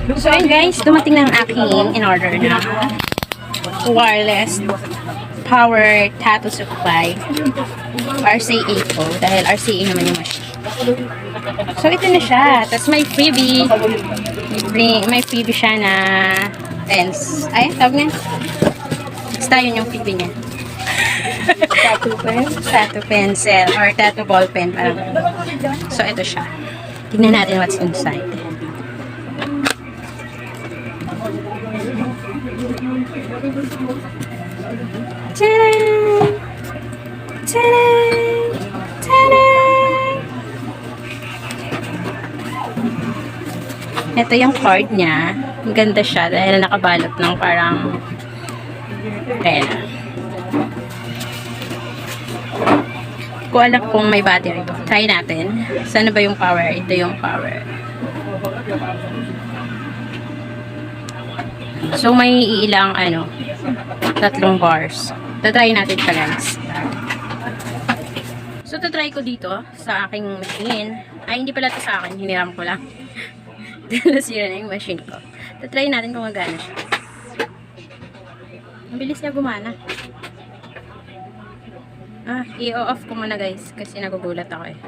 So ayun guys, dumating na ang aking in-order na wireless power tattoo supply RCA po, dahil RCA naman yung machine. So ito na siya. Tapos may freebie. May freebie siya na pens. Ay, tawag nga. Basta yun yung freebie niya. Tattoo pencil or tattoo ball pen. Parang. So ito siya. Tignan natin what's inside. Tadaan! Tadaan! Tadaan! Ito yung card niya. Ang ganda siya dahil nakabalot ng parang tela. Kung alam kung may battery to. Try natin. Saan ba yung power? Ito yung power. So, may ilang, 3 bars. Tatry natin siya, guys. So, tatry ko dito sa aking machine. Ay, hindi pala ito sa akin. Hiniram ko lang. Nasira na yung machine ko. Tatry natin kung magana siya. Ang bilis niya gumana. I-off ko muna, guys. Kasi nagugulat ako eh.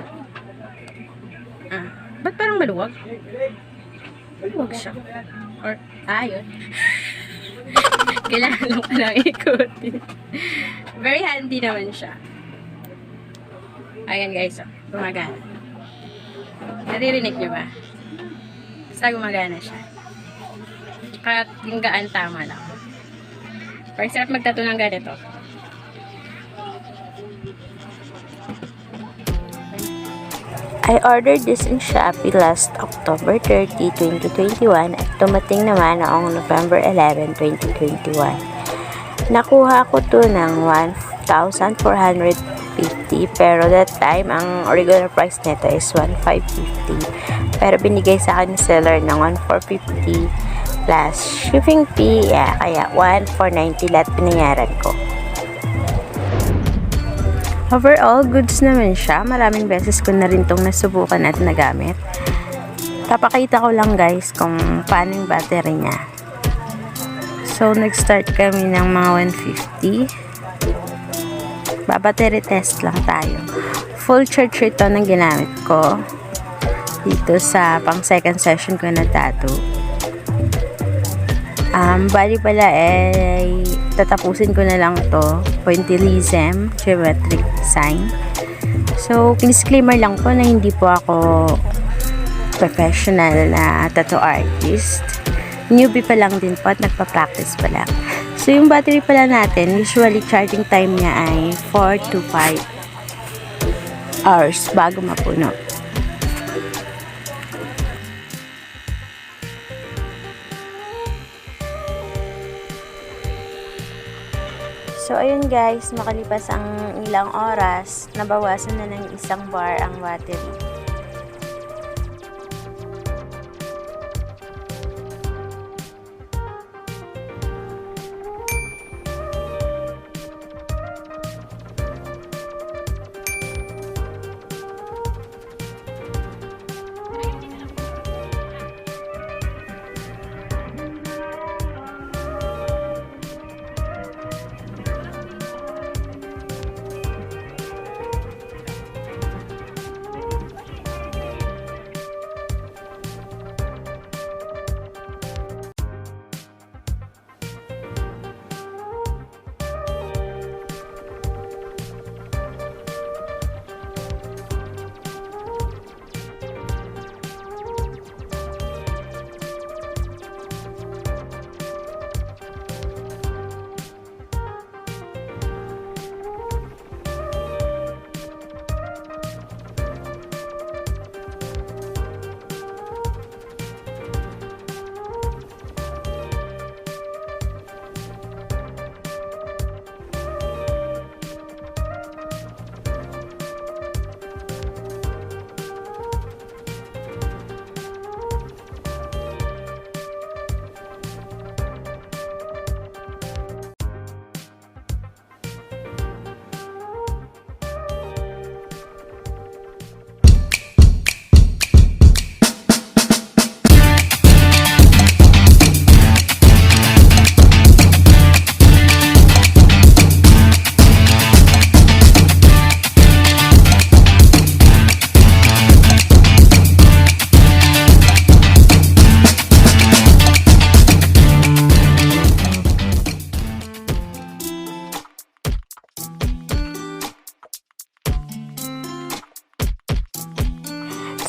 Ba't parang maluwag? Maluwag siya. Or, yun. Kailangan lang palang ikutin. Very handy naman siya. Ayan guys, gumagana. Naririnig nyo ba? Basta gumagana siya. At yung gaan tama lang. Parang sarap magtato ng ganito. I ordered this in Shopee last October 30, 2021 at dumating naman noong November 11, 2021. Nakuha ko to ng 1,450 pero that time ang regular price nito is 1,550 pero binigay sa akin ng seller ng 1,450 plus shipping fee, kaya 1,490 lahat binayaran ko. Overall, goods naman siya. Maraming beses ko na rin itong nasubukan at nagamit. Papakita ko lang guys kung paano yung battery niya. So, nag-start kami ng mga 150. Battery test lang tayo. Full charge ito ng ginamit ko. Dito sa pang second session ko na tattoo. Bali pala tatapusin ko na lang to pointillism geometric design. So disclaimer lang po na hindi po ako professional na tattoo artist, newbie pa lang din po at nagpa-practice pa lang. So yung battery pala natin, usually charging time niya ay 4 to 5 hours bago mapuno. So, ayun guys, makalipas ang ilang oras, nabawasan na ng 1 bar ang battery.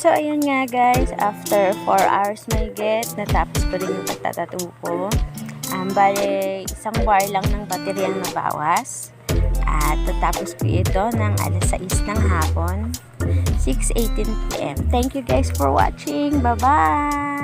So, ayun nga guys, after 4 hours may get, natapos ko rin yung pagtatattoo ko. Bale, isang bar lang ng bateryang nabawas. At tatapos ko ito ng alas 6 ng hapon, 6:18 PM. Thank you guys for watching. Bye-bye!